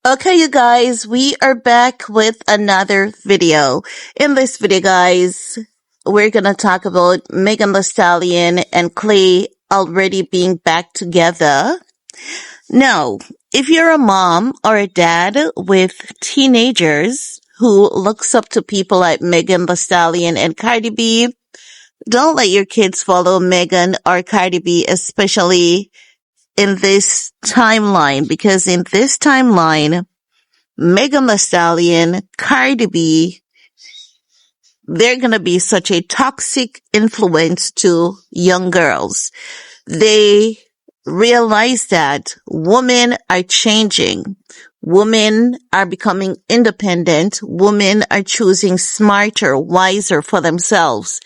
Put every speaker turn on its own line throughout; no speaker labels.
Okay, you guys, we are back with another video. In this video, guys, we're gonna talk about Megan Thee Stallion and Klay already being back together. Now, if you're a mom or a dad with teenagers who looks up to people like Megan Thee Stallion and Cardi B, don't let your kids follow Megan or Cardi B, especially in this timeline, because in this timeline, Megan Thee Stallion, Cardi B, they're gonna be such a toxic influence to young girls. They realize that women are changing. Women are becoming independent. Women are choosing smarter, wiser for themselves.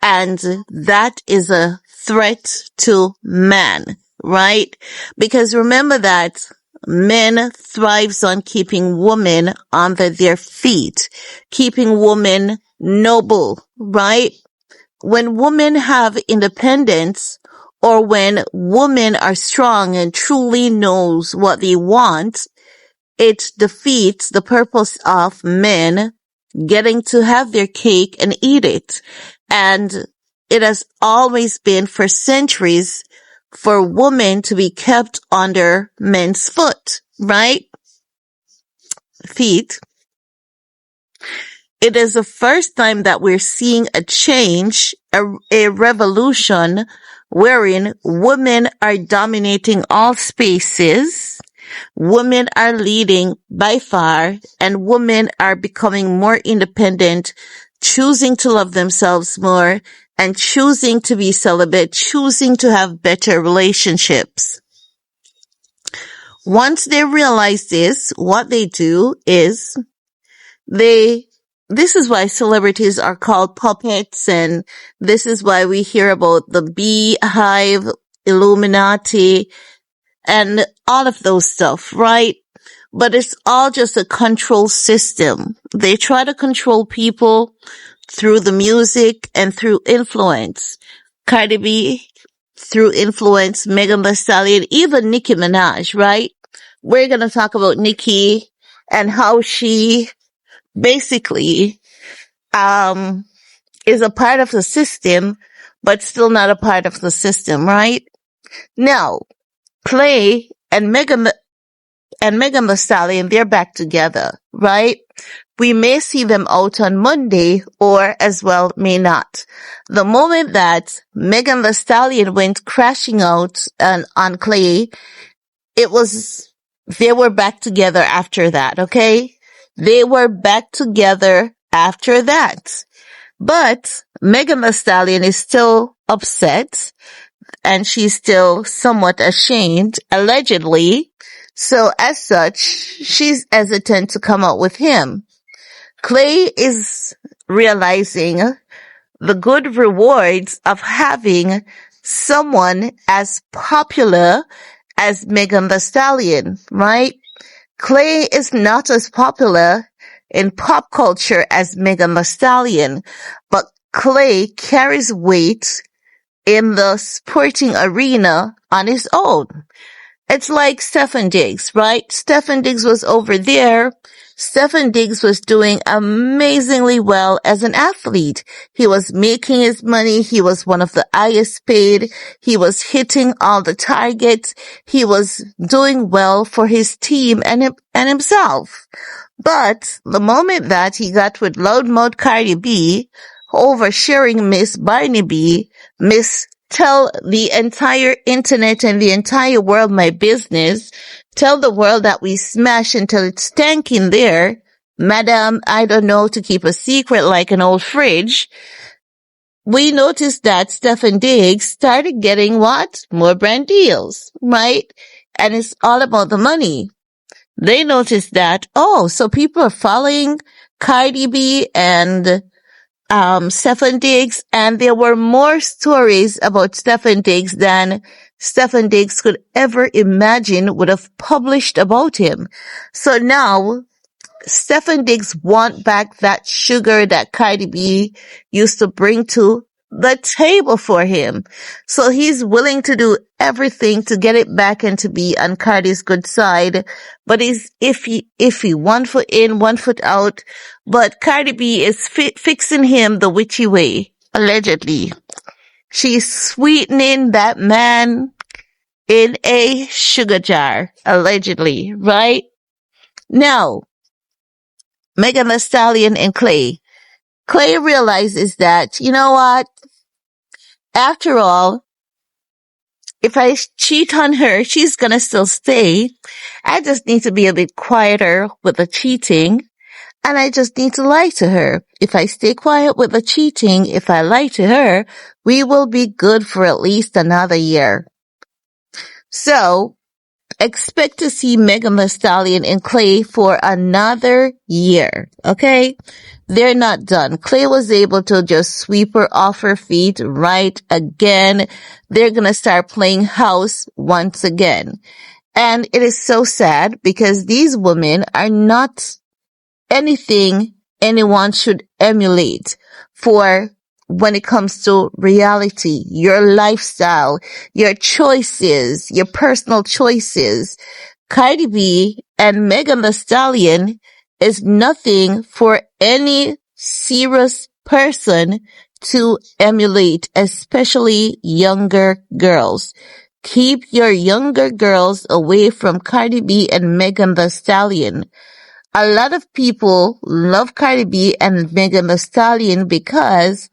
And that is a threat to man, right? Because remember that men thrives on keeping women under their feet, keeping women noble, right? When women have independence, or when women are strong and truly knows what they want, it defeats the purpose of men getting to have their cake and eat it. And it has always been for centuries for women to be kept under men's feet. It is the first time that we're seeing a change, a revolution, wherein women are dominating all spaces, women are leading by far, and women are becoming more independent, choosing to love themselves more, and choosing to be celibate, choosing to have better relationships. Once they realize this, what they do is this is why celebrities are called puppets, and this is why we hear about the Beehive, Illuminati, and all of those stuff, right? But it's all just a control system. They try to control people through the music and through influence. Cardi B through influence, Megan Thee Stallion, even Nicki Minaj, right? We're gonna talk about Nicki and how she basically is a part of the system, but still not a part of the system, right? Now, Klay and Megan Thee Stallion, they're back together, right? We may see them out on Monday, or as well may not. The moment that Megan Thee Stallion went crashing out on Klay, they were back together after that, okay? They were back together after that. But Megan Thee Stallion is still upset, and she's still somewhat ashamed, allegedly. So as such, she's hesitant to come out with him. Klay is realizing the good rewards of having someone as popular as Megan Thee Stallion, right? Klay is not as popular in pop culture as Megan Thee Stallion, but Klay carries weight in the sporting arena on his own. It's like Stephen Diggs, right? Stephen Diggs was over there. Stephen Diggs was doing amazingly well as an athlete. He was making his money. He was one of the highest paid. He was hitting all the targets. He was doing well for his team and himself. But the moment that he got with loudmouth Cardi B, oversharing Miss Barnaby, Miss Tell the entire internet and the entire world my business. Tell the world that we smash until it's stanking there. Madam, I don't know, to keep a secret like an old fridge. We noticed that Stephen Diggs started getting what? More brand deals, right? And it's all about the money. They noticed that, so people are following Cardi B and Stephen Diggs, and there were more stories about Stephen Diggs than Stephen Diggs could ever imagine would have published about him. So now, Stephen Diggs want back that sugar that Cardi B used to bring to the table for him. So he's willing to do everything to get it back and to be on Cardi's good side. But he's iffy, 1 foot in, 1 foot out. But Cardi B is fixing him the witchy way, allegedly. She's sweetening that man in a sugar jar, allegedly, right? Now, Megan Thee Stallion and Klay. Klay realizes that, you know what? After all, if I cheat on her, she's gonna still stay. I just need to be a bit quieter with the cheating, and I just need to lie to her. If I stay quiet with the cheating, if I lie to her, we will be good for at least another year. So, expect to see Megan Thee Stallion and Klay for another year, okay? They're not done. Klay was able to just sweep her off her feet right again. They're gonna start playing house once again. And it is so sad because these women are not anything anyone should emulate for when it comes to reality, your lifestyle, your choices, your personal choices. Cardi B and Megan Thee Stallion is nothing for any serious person to emulate, especially younger girls. Keep your younger girls away from Cardi B and Megan Thee Stallion. A lot of people love Cardi B and Megan Thee Stallion because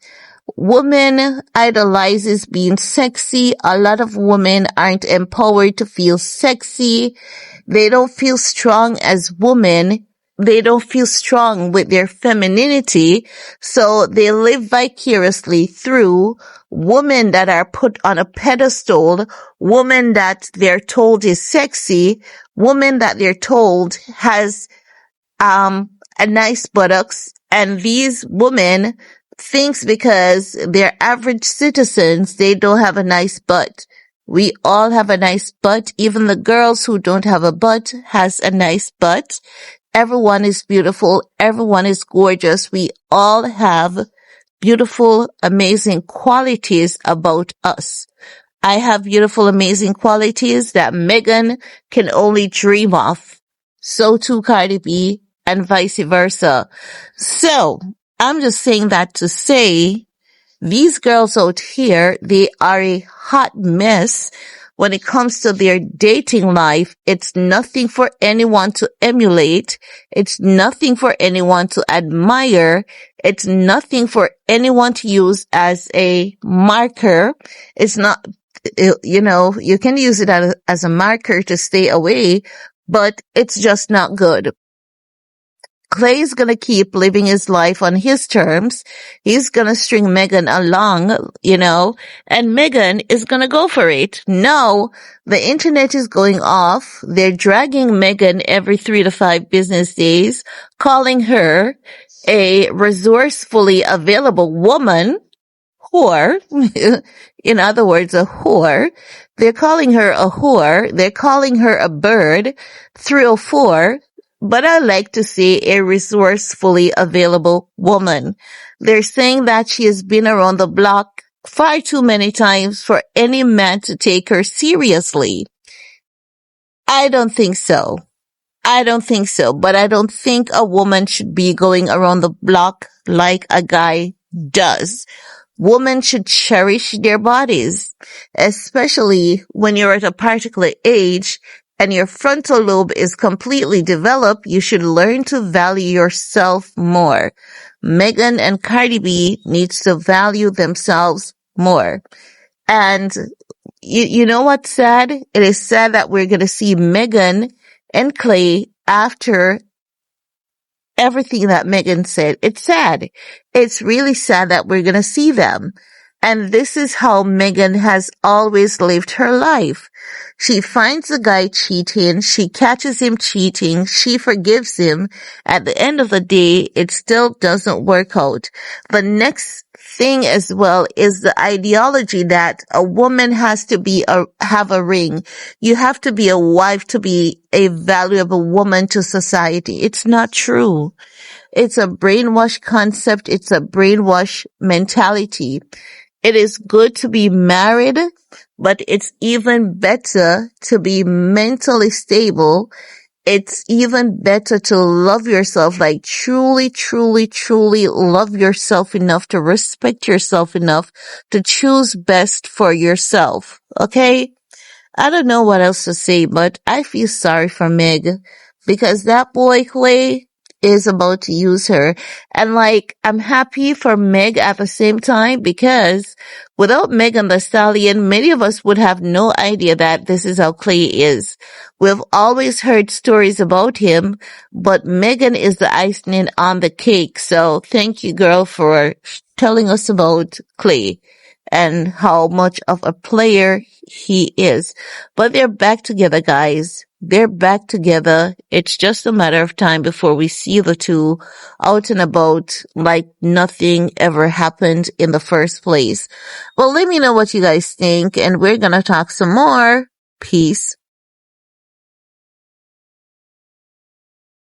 women idolizes being sexy. A lot of women aren't empowered to feel sexy. They don't feel strong as women. They don't feel strong with their femininity. So they live vicariously through women that are put on a pedestal, women that they're told is sexy, women that they're told has a nice buttocks, and these women thinks because they're average citizens, they don't have a nice butt. We all have a nice butt. Even the girls who don't have a butt has a nice butt. Everyone is beautiful. Everyone is gorgeous. We all have beautiful, amazing qualities about us. I have beautiful, amazing qualities that Megan can only dream of. So too Cardi B, and vice versa. So, I'm just saying that to say, these girls out here, they are a hot mess when it comes to their dating life. It's nothing for anyone to emulate. It's nothing for anyone to admire. It's nothing for anyone to use as a marker. It's not, you can use it as a marker to stay away, but it's just not good. Klay's gonna keep living his life on his terms. He's gonna string Megan along, and Megan is gonna go for it. No, the internet is going off. They're dragging Megan every 3 to 5 business days, calling her a resourcefully available woman, whore. In other words, a whore. They're calling her a whore. They're calling her a bird. 304. But I like to say a resourcefully available woman. They're saying that she has been around the block far too many times for any man to take her seriously. I don't think so. But I don't think a woman should be going around the block like a guy does. Women should cherish their bodies, especially when you're at a particular age and your frontal lobe is completely developed. You should learn to value yourself more. Megan and Cardi B needs to value themselves more. And you know what's sad? It is sad that we're going to see Megan and Klay after everything that Megan said. It's sad. It's really sad that we're going to see them. And this is how Megan has always lived her life. She finds the guy cheating. She catches him cheating. She forgives him. At the end of the day, it still doesn't work out. The next thing as well is the ideology that a woman has to have a ring. You have to be a wife to be a valuable woman to society. It's not true. It's a brainwash concept. It's a brainwash mentality. It is good to be married, but it's even better to be mentally stable. It's even better to love yourself, like truly, truly, truly love yourself enough to respect yourself enough to choose best for yourself. Okay? I don't know what else to say, but I feel sorry for Meg because that boy Klay is about to use her. And like, I'm happy for Meg at the same time because without Meg and the Stallion, many of us would have no idea that this is how Klay is. We've always heard stories about him, but Megan is the icing on the cake. So thank you, girl, for telling us about Klay and how much of a player he is. But they're back together, guys. They're back together. It's just a matter of time before we see the two out and about like nothing ever happened in the first place. Well, let me know what you guys think, and we're gonna talk some more. Peace.